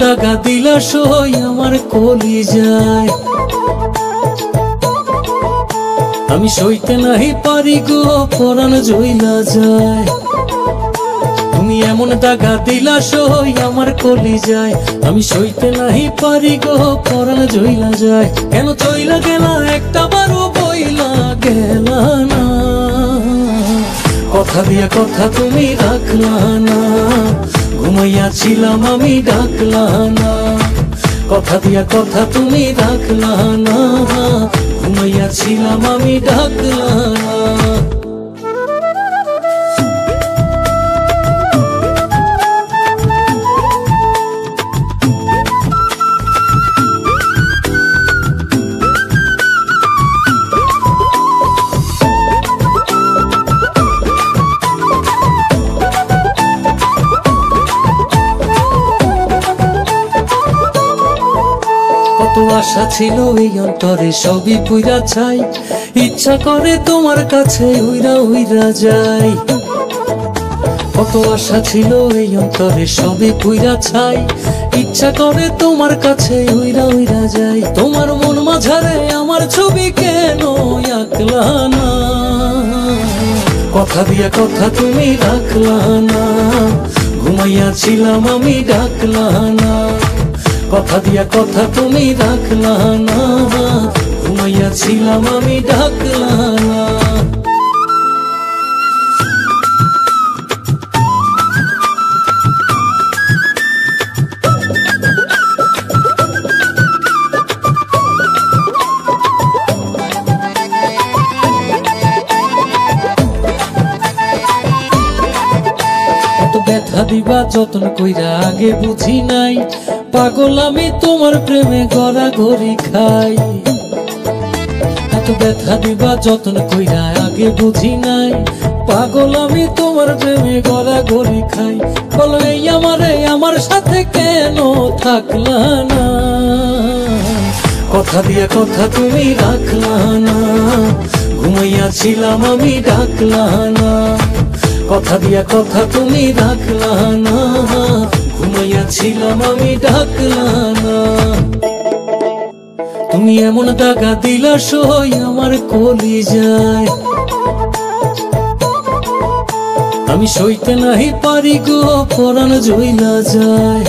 দাগা দিলা সই আমার কলিজায়। আমি সইতে নাহি পারি গো পরাণ জইলা যায়। তুমি এমন দাগা দিলা সই আমার কলিজায়। আমি সইতে নাহি পারি গো পরাণ জইলা যায়। কেন চইলা গেলা একটা বারও বইলা গেলা না, কথা দিয়া কথা তুমি রাখলা না। ঘুমাইয়াছিলাম আমি ডাকলা না, কথা দিয়া কথা তুমি রাখলা না। ঘুমাইয়াছিলাম আমি ডাকলা না। কত আশা ছিল এই অন্তরে সবই পুইরা ছাই। ইচ্ছা করে তোমার কাছে উইরা উইরা যাই। কত আশা ছিল এই অন্তরে সবই পুইরা ছাই। ইচ্ছা করে তোমার কাছে উইরা উইরা যাই। তোমার মন মাঝারে আমার ছবি কেন আঁকলা না, কথা দিয়া কথা তুমি রাখলা না। ঘুমাইয়াছিলাম আমি ডাকলা না, কথা দিয়া কথা তুমি রাখলা না। ঘুমাইয়াছিলাম আমি ডাকলা না। ব্যথা দিবা যতন কইরা আগে বুঝি নাই। পাগল আমি তোমার প্রেমে গড়াগড়ি খাই। এত ব্যথা দিবা যতন কইরা আগে বুঝি নাই। পাগল আমি তোমার প্রেমে গড়াগড়ি খাই। বলো এই আমারে আমার সাথে কেন থাকলা না, কথা দিয়া কথা তুমি রাখলা না। ঘুমাইয়াছিলাম আমি ডাকলা না, কথা দিয়া কথা তুমি রাখলা না। ঘুমাইয়াছিলাম আমি ডাকলা না। তুমি এমন দাগা দিলা সই আমার কলিজায়। আমি সইতে নাহি পারি গো পরাণ জইলা যায়।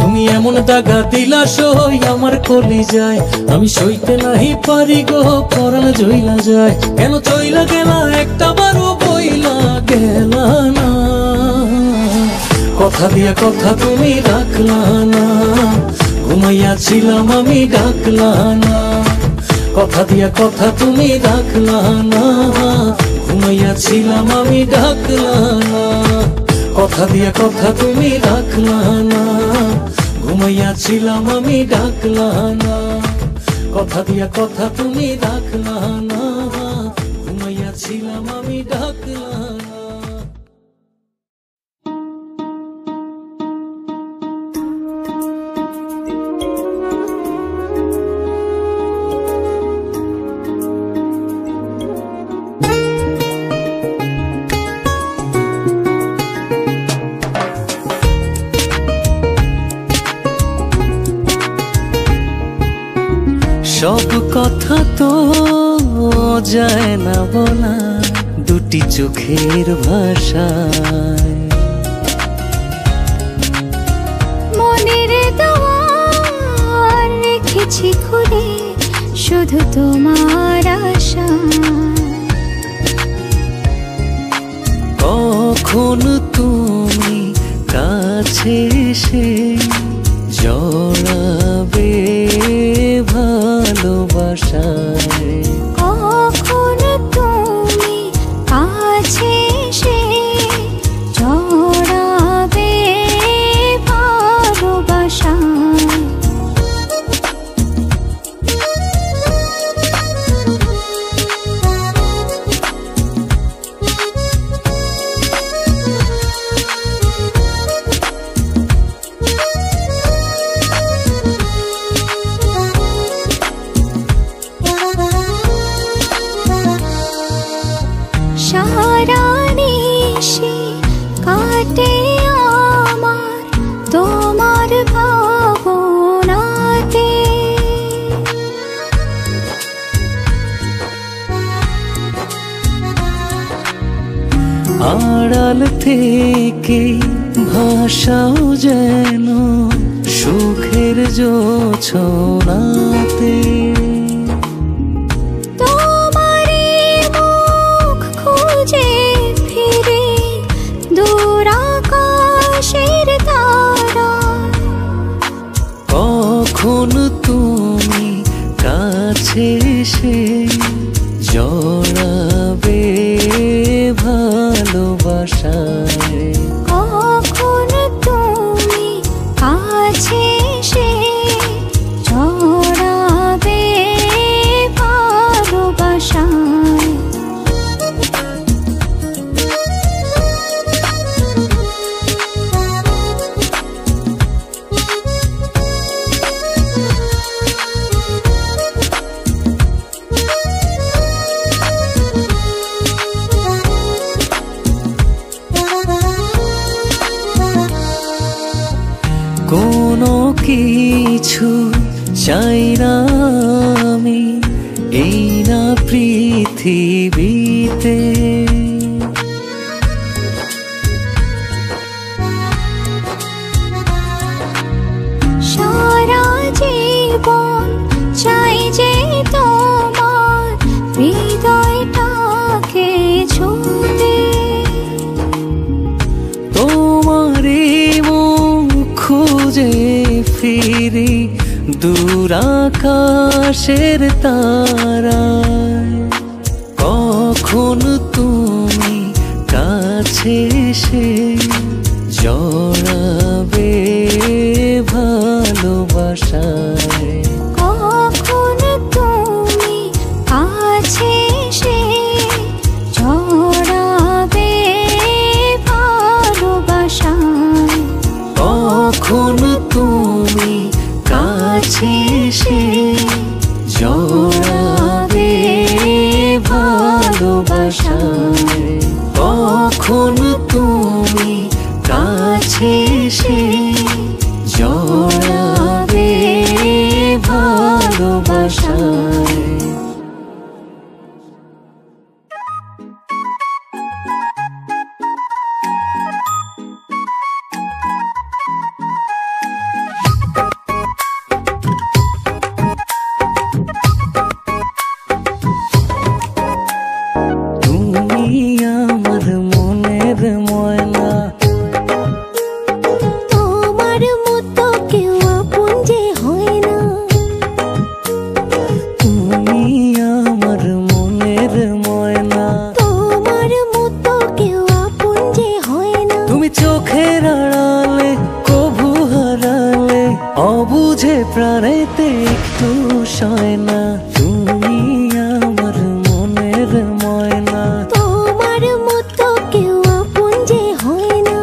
তুমি এমন দাগা দিলা সই আমার কলিজায়। আমি সইতে নাহি পারি গো পরাণ জইলা যায়। কেন চইলা গেলা একটা বারও বইলা গেলা না, কথা দিয়া কথা তুমি রাখলা না। ঘুমাইয়াছিলাম আমি ডাকলা না, কথা দিয়া কথা তুমি রাখলা না। ঘুমাইয়াছিলাম আমি ডাকলা না, কথা দিয়া কথা তুমি রাখলা না। ঘুমাইয়াছিলাম আমি ডাকলা না, কথা দিয়া কথা তুমি রাখলা না। ঘুমাইয়াছিলাম আমি ডাকলা না। সব কথা তো যায় না বলা দুটি চোখের ভাষায়। মনের দুয়ার রেখেছি খুলে শুধু তোমার আশায়। কখন তুমি কাছে এসে জড়াবে ভালোবাসায়। কখন তুমি কাছে এসে জড়াবে ভালোবাসায়। কাল থেকে ভাষাও যেন সুখের জোছনাতে। তোমারই মুখ খুঁজে ফিরে দূর আকাশের তারা, কখন তুমি কাছে এসে জড়াবে ভালোবাসায়। কখন তুমি কাছে এসে জড়াবে ভালোবাসায়। কোনো কিছু চাই না আমি এই না পৃথিবীতে, সারা জীবন চাই যে তোমার হৃদয়টাকে ছুঁতে। তোমারই মুখ খুঁজে ফিরি দূর আকাশের তারায়, কখন তুমি কাছে এসে জড়াবে ভালোবাসায়। কখন তুমি কাছে এসে জড়াবে ভালোবাসায়। কখন তুমি কাছে এসে জড়াবে ভালোবাসায়। কখন তুমি কাছে এসে জড়াবে ভালোবাসায়। তুমি আমার মনের ময়না, তোমার মতো কেউ আপন যে হয় না। তুমি আমার মনের ময়না, তোমার মতো কেউ আপন যে হয় না। তুমি চোখের আড়ালে কভু হারালে অবুঝে প্রাণেতে একটু সয় না। তুমি আমার মনের ময়না, তোমার মতো কেউ আপন যে হয় না।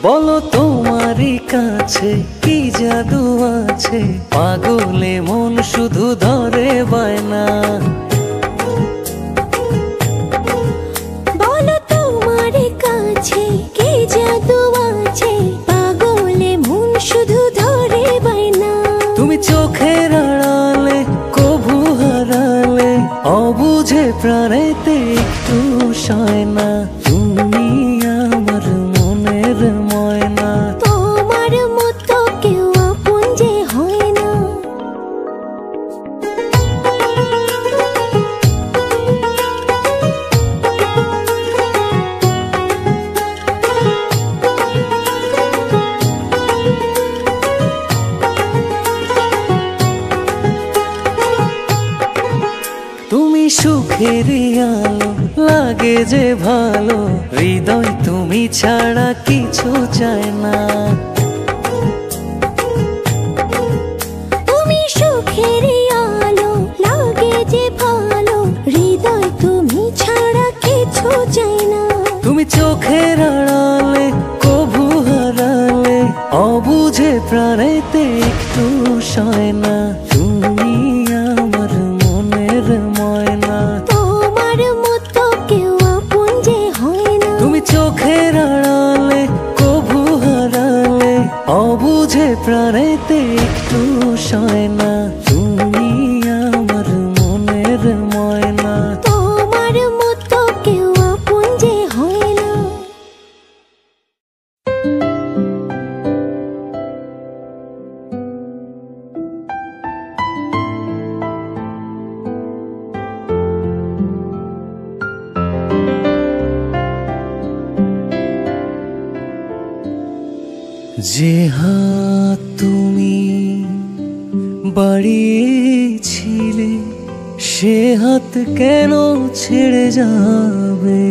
বলো তোমারই কাছে কি জাদু আছে, পাগলে মন শুধু ধরে বায়না। বলো তোমার কাছে কি জাদু আছে, পাগলে মন শুধু ধরে বায়না। তুমি চোখের আড়ালে কভু হারালে অবুঝে প্রাণেতে একটু সয় না। তুমি আমার মনের ময়না, তোমার মতো কেউ আপন যে হয় না। তুমি সুখের আলো লাগে যে ভালো, হৃদয় তুমি ছাড়া কিছু চায় না। তুমি সুখের আলো লাগে যে ভালো, হৃদয় তুমি ছাড়া কিছু চাই না। তুমি চোখের আড়ালে কভু হারালে অবুঝে প্রাণেতে একটু সয় না। তুমি আমার মনের ময়না, তোমার মতো প্রাণেতে একটু সয় না, তুমি আমার মনের ময়না। তোমার মতো কেউ আপন যে হয় না। যে হাত তুমি বাড়িয়েছিলে, সে হাত কেন ছেড়ে যাবে?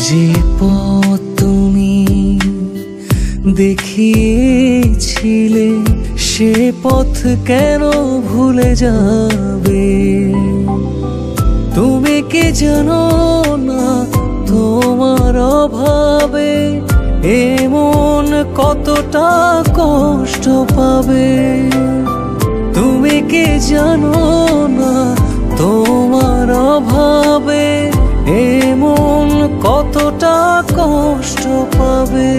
যে পথ তুমি দেখিয়েছিলে, সে পথ কেন ভুলে যাবে? তুমি কি জানো না তোমার অভাবে এমন কতটা কষ্ট পাবে? তুমি কি জানো না তোমার অভাবে এমন কতটা কষ্ট পাবে?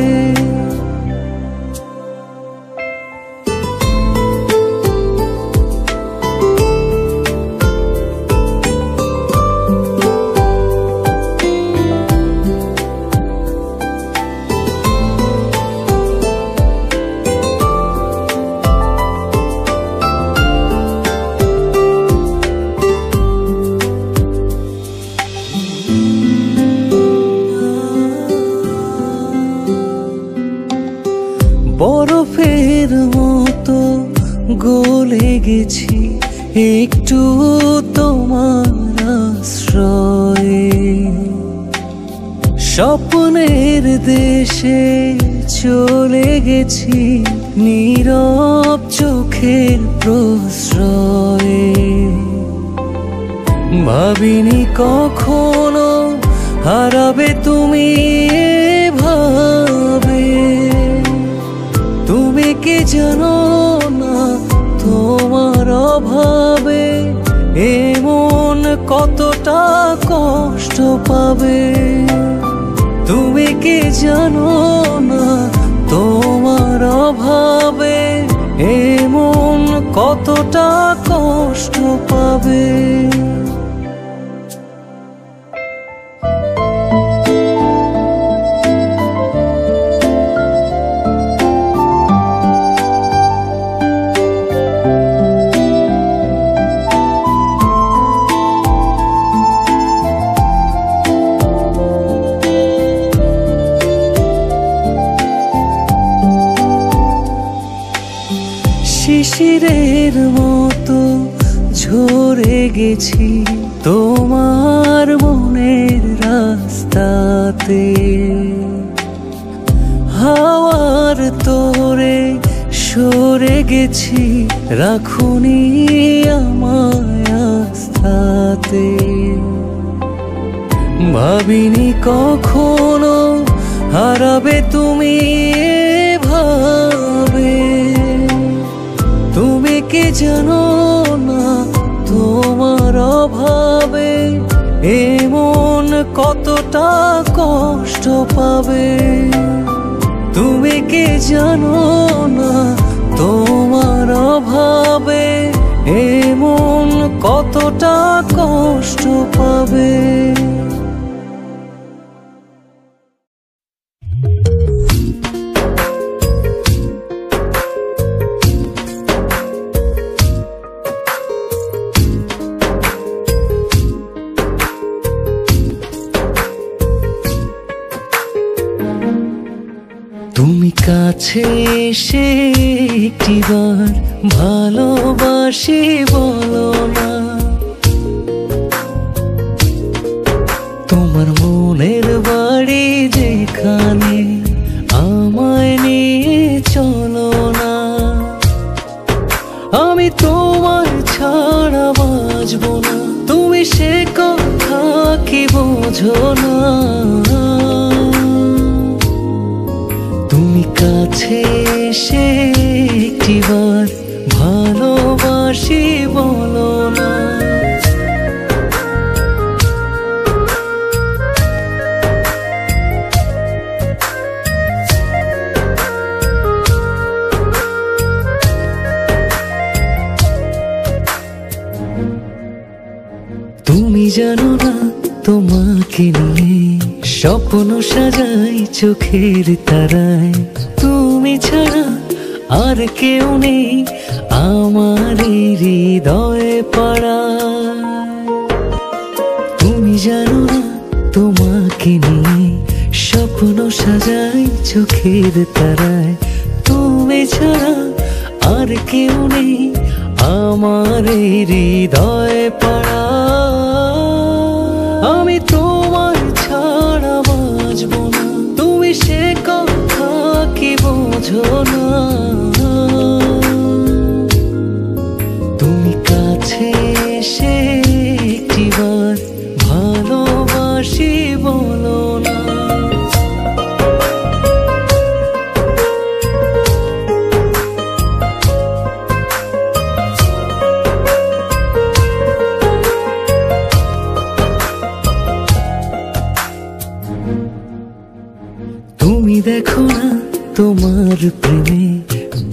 বরফের মতো গলে গেছি একটু তোমার আশ্রয়ে, স্বপ্নের দেশে চলে গেছি নীরব চোখের প্রশ্রয়ে। ভাবিনি কখনো হারাবে তুমি এভাবে। তুমি কি জানো না তোমার অভাবে এমন কতটা কষ্ট পাবে? তুমি কি জানো না তোমার অভাবে এমন কতটা কষ্ট পাবে? শিশিরের মতো ঝরে গেছি তোমার মনের রাস্তাতে, হাওয়ার তোরে সরে গেছি রাখুনি আমায় আস্থাতে। ভাবিনি কখনো হারাবে তুমি এভাবে। তুমি কি জানো না তোমার অভাবে এমন কতটা কষ্ট পাবে? তুমি কি জানো না তোমার অভাবে এমন কতটা কষ্ট পাবে? তুমি কাছে এসে একটিবার ভালোবাসি বলো না, তোমার মনের বাড়ি যেখানে আমায় নিয়ে চলো না। আমি তোমার ছাড়া বাঁচবো না, তুমি সে কথা কি বোঝো না? তুমি কাছে এসে একটিবার ভালোবাসি বলো না। জানো না তোমাকে নিয়ে স্বপ্ন সাজাই চোখের তারায়, তুমি ছাড়া আর কেউ নেই আমার হৃদয়ে পাড়ায়। তুমি জানো না তোমাকে নিয়ে স্বপ্ন সাজাই চোখের তারায়, তুমি ছাড়া আর কেউ নেই আমার হৃদয়ে পাড়ায়। আমি তোমার ছাড়া বাঁচব না, তুমি সে কথা কি বোঝো না। তুমি কাছে এসে একটিবার ভালোবাসি বলো না। তুমি দেখো না তোমার প্রেমে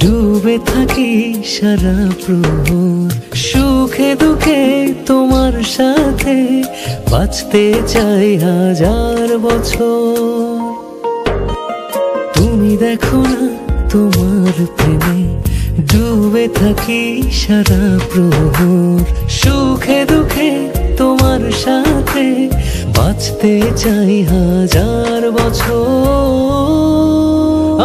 ডুবে থাকি সারা প্রহর, সুখে দুঃখে তোমার সাথে বাঁচতে চাই হাজার বছর। তুমি দেখো না তোমার প্রেমে ডুবে থাকি সারা প্রহর, সুখে দুঃখে তোমার সাথে বাঁচতে চাই হাজার বছর।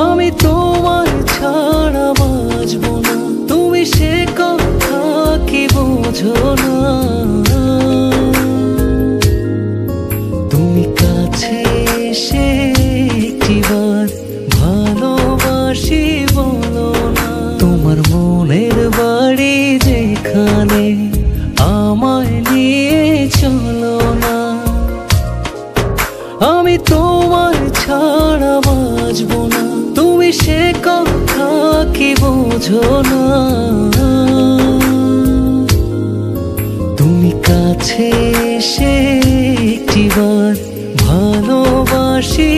আমি তোমার ছাড়া বাঁচব না, তুমি সে কথা কি বোঝো না। তুমি কাছে এসে একটিবার ভালোবাসি বলো না। তোমার মনের বাড়ি যেখানে আমায় নিয়ে চলো না। আমি তোমার ছাড়া বাঁচব না, তুমি সে কথা কি বোঝো না। তুমি কাছে এসে একটিবার ভালোবাসি